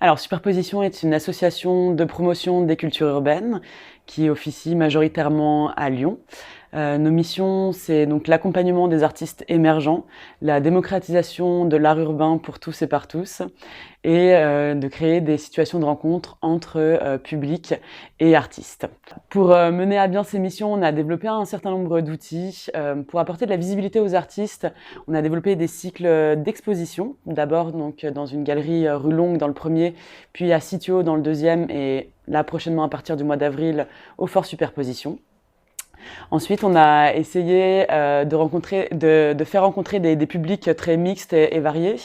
Alors, Superposition est une association de promotion des cultures urbaines qui officie majoritairement à Lyon. Nos missions, c'est donc l'accompagnement des artistes émergents, la démocratisation de l'art urbain pour tous et par tous, et de créer des situations de rencontre entre public et artistes. Pour mener à bien ces missions, on a développé un certain nombre d'outils. Pour apporter de la visibilité aux artistes, on a développé des cycles d'exposition. D'abord donc dans une galerie rue Longue dans le premier, puis à Sitio dans le deuxième, et là prochainement à partir du mois d'avril au Fort Superposition. Ensuite, on a essayé de faire rencontrer des publics très mixtes et variés.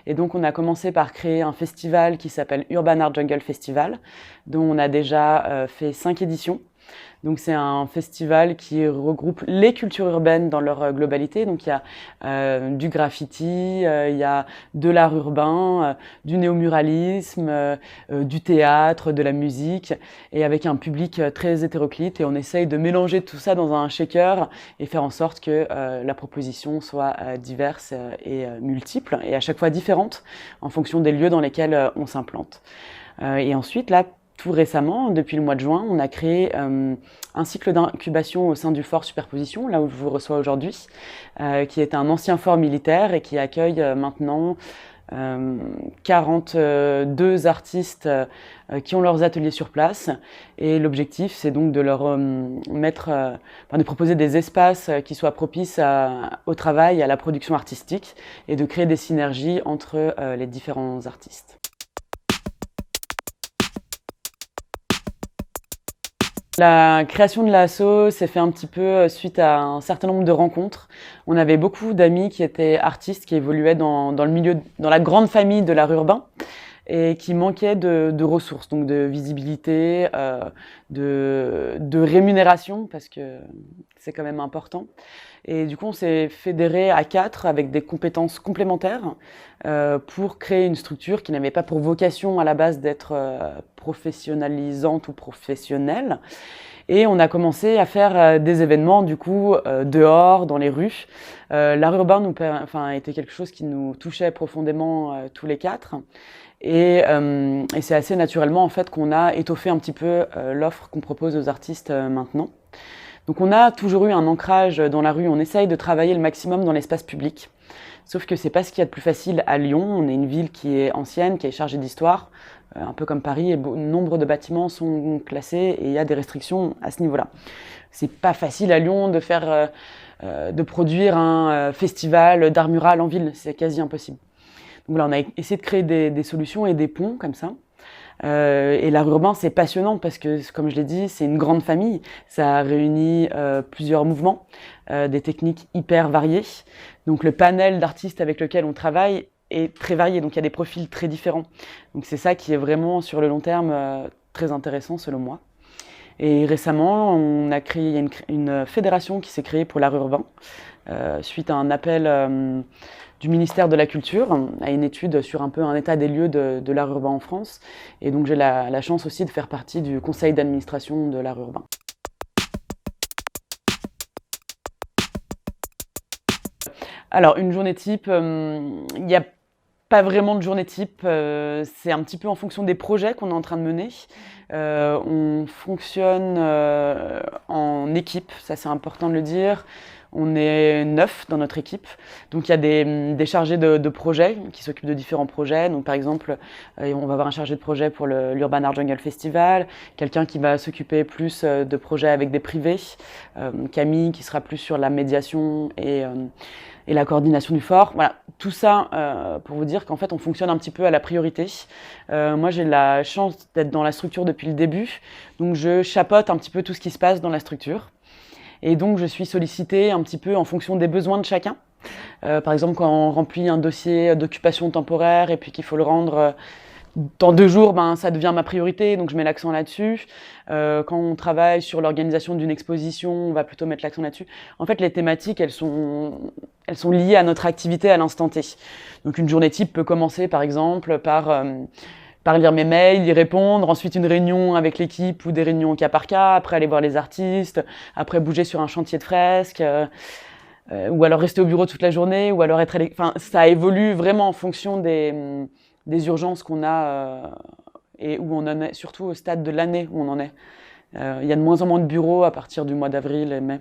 Et donc, on a commencé par créer un festival qui s'appelle Urban Art Jungle Festival, dont on a déjà fait 5 éditions. Donc c'est un festival qui regroupe les cultures urbaines dans leur globalité. Donc il y a du graffiti, il y a de l'art urbain, du néomuralisme, du théâtre, de la musique, et avec un public très hétéroclite. Et on essaye de mélanger tout ça dans un shaker et faire en sorte que la proposition soit diverse et multiple, et à chaque fois différente en fonction des lieux dans lesquels on s'implante. Et ensuite, là, tout récemment, depuis le mois de juin, on a créé un cycle d'incubation au sein du Fort Superposition, là où je vous reçois aujourd'hui, qui est un ancien fort militaire et qui accueille maintenant 42 artistes qui ont leurs ateliers sur place. Et l'objectif, c'est donc de leur de proposer des espaces qui soient propices au travail, à la production artistique, et de créer des synergies entre les différents artistes. La création de l'asso s'est fait un petit peu suite à un certain nombre de rencontres. On avait beaucoup d'amis qui étaient artistes, qui évoluaient dans le milieu, dans la grande famille de l'art urbain, et qui manquaient de ressources, donc de visibilité, de rémunération, parce que c'est quand même important. Et du coup, on s'est fédéré à 4 avec des compétences complémentaires pour créer une structure qui n'avait pas pour vocation à la base d'être professionnalisante ou professionnelle. Et on a commencé à faire des événements du coup dehors, dans les rues. L'art urbain était quelque chose qui nous touchait profondément tous les 4. Et c'est assez naturellement en fait qu'on a étoffé un petit peu l'offre qu'on propose aux artistes maintenant. Donc on a toujours eu un ancrage dans la rue, on essaye de travailler le maximum dans l'espace public. Sauf que c'est pas ce qu'il y a de plus facile à Lyon. On est une ville qui est ancienne, qui est chargée d'histoire, un peu comme Paris, et nombre de bâtiments sont classés et il y a des restrictions à ce niveau-là. C'est pas facile à Lyon de produire un festival d'art mural en ville, c'est quasi impossible. Donc là, on a essayé de créer des solutions et des ponts comme ça. Et l'art urbain, c'est passionnant parce que, comme je l'ai dit, c'est une grande famille. Ça réunit plusieurs mouvements, des techniques hyper variées. Donc le panel d'artistes avec lequel on travaille est très varié, donc il y a des profils très différents. Donc c'est ça qui est vraiment, sur le long terme, très intéressant selon moi. Et récemment, on a créé une fédération qui s'est créée pour l'art urbain, suite à un appel du ministère de la Culture, à une étude sur un peu un état des lieux de l'art urbain en France. Et donc j'ai la chance aussi de faire partie du conseil d'administration de l'art urbain. Alors, une journée type, il n'y a pas vraiment de journée type, c'est un petit peu en fonction des projets qu'on est en train de mener. On fonctionne en équipe, ça c'est important de le dire. On est 9 dans notre équipe, donc il y a des chargés de projets qui s'occupent de différents projets. Donc par exemple, on va avoir un chargé de projet pour l'Urban Art Jungle Festival, quelqu'un qui va s'occuper plus de projets avec des privés, Camille qui sera plus sur la médiation et la coordination du fort. Voilà, tout ça pour vous dire qu'en fait on fonctionne un petit peu à la priorité. Moi j'ai la chance d'être dans la structure depuis le début, donc je chapeaute un petit peu tout ce qui se passe dans la structure. Et donc je suis sollicitée un petit peu en fonction des besoins de chacun. Par exemple, quand on remplit un dossier d'occupation temporaire et puis qu'il faut le rendre dans 2 jours, ça devient ma priorité, donc je mets l'accent là-dessus. Quand on travaille sur l'organisation d'une exposition, on va plutôt mettre l'accent là-dessus. En fait, les thématiques, elles sont liées à notre activité à l'instant T. Donc une journée type peut commencer par exemple par lire mes mails, y répondre, ensuite une réunion avec l'équipe ou des réunions au cas par cas, après aller voir les artistes, après bouger sur un chantier de fresques, ou alors rester au bureau toute la journée, ou alors ça évolue vraiment en fonction des urgences qu'on a et où on en est, surtout au stade de l'année où on en est. Il y a de moins en moins de bureaux à partir du mois d'avril et mai.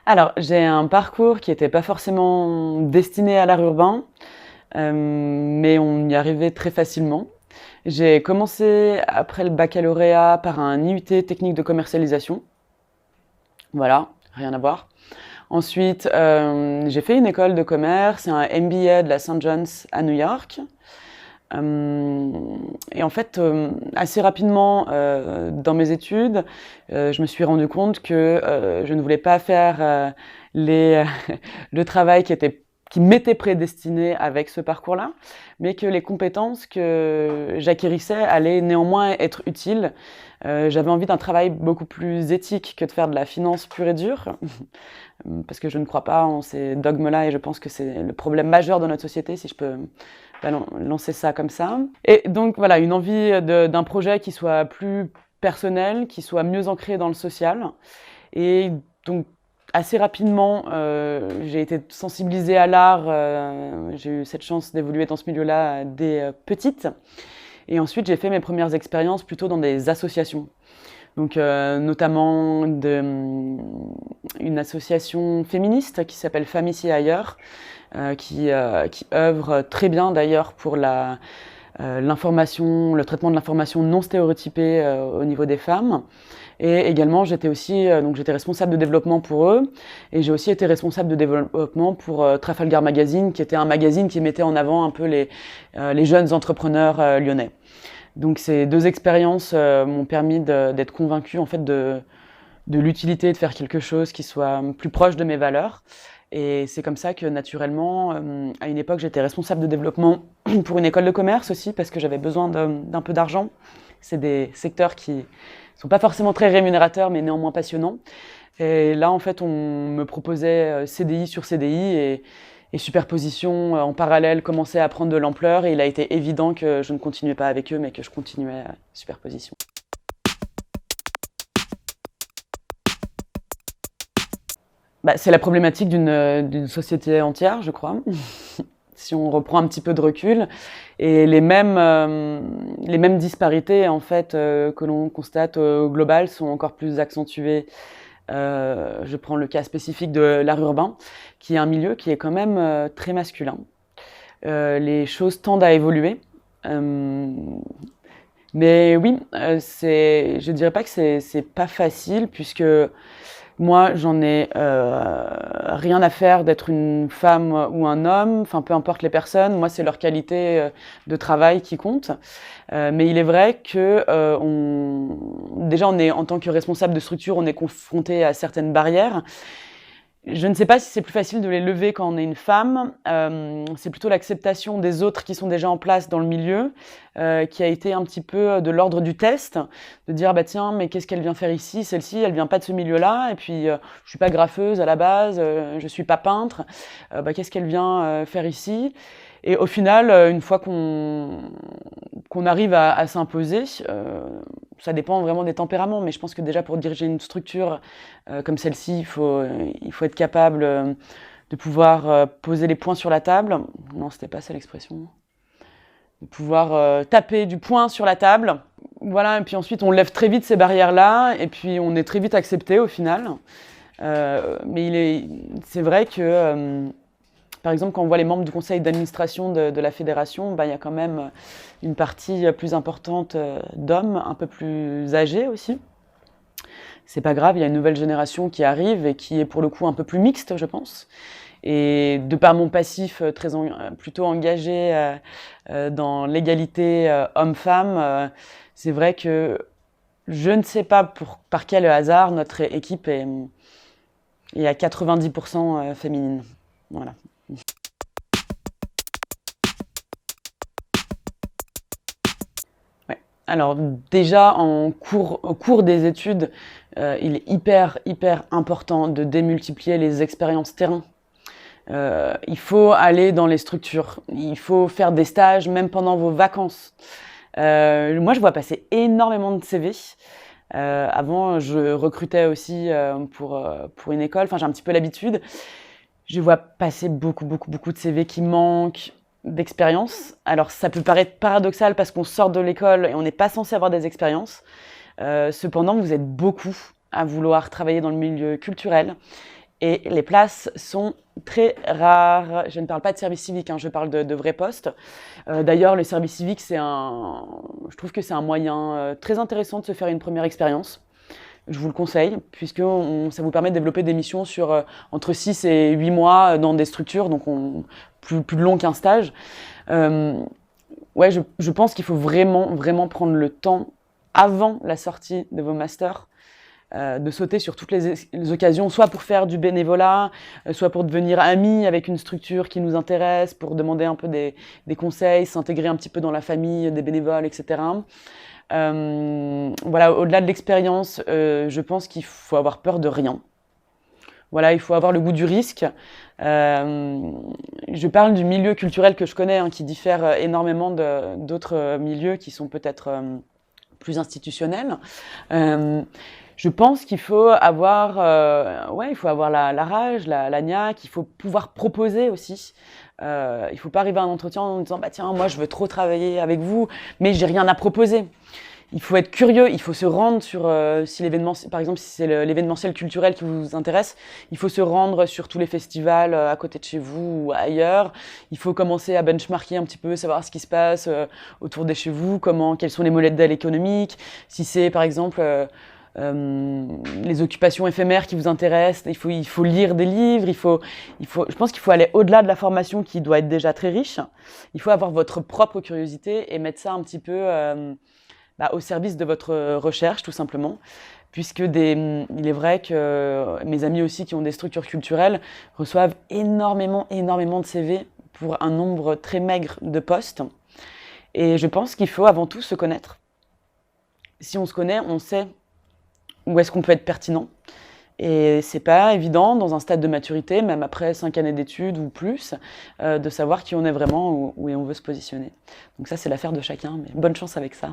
Alors, j'ai un parcours qui n'était pas forcément destiné à l'art urbain, mais on y arrivait très facilement. J'ai commencé après le baccalauréat par un IUT technique de commercialisation. Voilà, rien à voir. Ensuite, j'ai fait une école de commerce, un MBA de la St. John's à New York. Et en fait, assez rapidement dans mes études, je me suis rendu compte que je ne voulais pas faire le travail qui m'était prédestiné avec ce parcours-là, mais que les compétences que j'acquérissais allaient néanmoins être utiles. J'avais envie d'un travail beaucoup plus éthique que de faire de la finance pure et dure, parce que je ne crois pas en ces dogmes-là et je pense que c'est le problème majeur de notre société, si je peux lancer ça comme ça. Et donc voilà, une envie d'un projet qui soit plus personnel, qui soit mieux ancré dans le social. Et donc assez rapidement, j'ai été sensibilisée à l'art. J'ai eu cette chance d'évoluer dans ce milieu-là dès petite. Et ensuite, j'ai fait mes premières expériences plutôt dans des associations. Donc, notamment une association féministe qui s'appelle Femmes ici et ailleurs, qui œuvre très bien d'ailleurs pour l'information, le traitement de l'information non stéréotypée au niveau des femmes. Et également, j'étais responsable de développement pour eux, et j'ai aussi été responsable de développement pour Trafalgar Magazine, qui était un magazine qui mettait en avant un peu les jeunes entrepreneurs lyonnais. Donc ces deux expériences m'ont permis d'être convaincue en fait de l'utilité de faire quelque chose qui soit plus proche de mes valeurs. Et c'est comme ça que naturellement, à une époque, j'étais responsable de développement pour une école de commerce aussi, parce que j'avais besoin d'un peu d'argent. C'est des secteurs qui sont pas forcément très rémunérateurs, mais néanmoins passionnants. Et là, en fait, on me proposait CDI sur CDI et superposition en parallèle commençait à prendre de l'ampleur. Et il a été évident que je ne continuais pas avec eux, mais que je continuais à superposition. C'est la problématique d'une société entière, je crois, si on reprend un petit peu de recul. Et les mêmes disparités en fait, que l'on constate au global sont encore plus accentuées. Je prends le cas spécifique de l'art urbain, qui est un milieu qui est quand même très masculin. Les choses tendent à évoluer. Mais oui, je dirais pas que c'est pas facile, puisque moi, j'en ai rien à faire d'être une femme ou un homme, enfin peu importe les personnes, moi c'est leur qualité de travail qui compte. Mais il est vrai que déjà on est en tant que responsable de structure, on est confronté à certaines barrières. Je ne sais pas si c'est plus facile de les lever quand on est une femme. C'est plutôt l'acceptation des autres qui sont déjà en place dans le milieu, qui a été un petit peu de l'ordre du test, de dire bah tiens, mais qu'est-ce qu'elle vient faire ici? Celle-ci, elle vient pas de ce milieu-là, et puis je suis pas graffeuse à la base, je suis pas peintre. Qu'est-ce qu'elle vient faire ici? Et au final, une fois qu'on arrive à s'imposer, ça dépend vraiment des tempéraments, mais je pense que déjà pour diriger une structure comme celle-ci, il faut être capable de pouvoir poser les points sur la table. Non, c'était pas ça l'expression. De pouvoir taper du poing sur la table. Voilà, et puis ensuite on lève très vite ces barrières-là, et puis on est très vite accepté au final. Mais c'est vrai que par exemple, quand on voit les membres du conseil d'administration de la fédération, il y a quand même une partie plus importante d'hommes, un peu plus âgés aussi. C'est pas grave, il y a une nouvelle génération qui arrive et qui est pour le coup un peu plus mixte, je pense. Et de par mon passif plutôt engagé dans l'égalité homme-femme, c'est vrai que je ne sais pas par quel hasard notre équipe est à 90% féminine. Voilà. Ouais. Alors déjà au cours des études, il est hyper important de démultiplier les expériences terrain. Il faut aller dans les structures, il faut faire des stages même pendant vos vacances. Moi je vois passer énormément de CV. Avant, je recrutais aussi pour une école. Enfin, j'ai un petit peu l'habitude. Je vois passer beaucoup de CV qui manquent d'expérience. Alors, ça peut paraître paradoxal parce qu'on sort de l'école et on n'est pas censé avoir des expériences. Cependant, vous êtes beaucoup à vouloir travailler dans le milieu culturel et les places sont très rares. Je ne parle pas de service civique, hein, je parle de vrais postes. D'ailleurs, le service civique, je trouve que c'est un moyen très intéressant de se faire une première expérience. Je vous le conseille, puisque ça vous permet de développer des missions sur entre 6 et 8 mois dans des structures, donc plus long qu'un stage. Ouais, je pense qu'il faut vraiment prendre le temps, avant la sortie de vos masters, de sauter sur toutes les occasions, soit pour faire du bénévolat, soit pour devenir ami avec une structure qui nous intéresse, pour demander un peu des conseils, s'intégrer un petit peu dans la famille des bénévoles, etc. Voilà, au-delà de l'expérience, je pense qu'il faut avoir peur de rien. Voilà, il faut avoir le goût du risque. Je parle du milieu culturel que je connais, hein, qui diffère énormément d'autres milieux qui sont peut-être plus institutionnels. Je pense qu'il faut avoir, il faut avoir la rage, la niaque, il faut pouvoir proposer aussi. Il ne faut pas arriver à un entretien en disant bah tiens, moi je veux trop travailler avec vous, mais j'ai rien à proposer. Il faut être curieux, il faut se rendre sur, si l'événement, par exemple, si c'est l'événementiel culturel qui vous intéresse, il faut se rendre sur tous les festivals à côté de chez vous ou ailleurs. Il faut commencer à benchmarker un petit peu, savoir ce qui se passe autour de chez vous, quels sont les modèles économiques. Si c'est, par exemple, les occupations éphémères qui vous intéressent, il faut lire des livres, je pense qu'il faut aller au-delà de la formation qui doit être déjà très riche. Il faut avoir votre propre curiosité et mettre ça un petit peu au service de votre recherche, tout simplement. Puisque il est vrai que mes amis aussi qui ont des structures culturelles reçoivent énormément de CV pour un nombre très maigre de postes. Et je pense qu'il faut avant tout se connaître. Si on se connaît, on sait où est-ce qu'on peut être pertinent. Et c'est pas évident dans un stade de maturité, même après 5 années d'études ou plus, de savoir qui on est vraiment, où on veut se positionner. Donc ça, c'est l'affaire de chacun, mais bonne chance avec ça.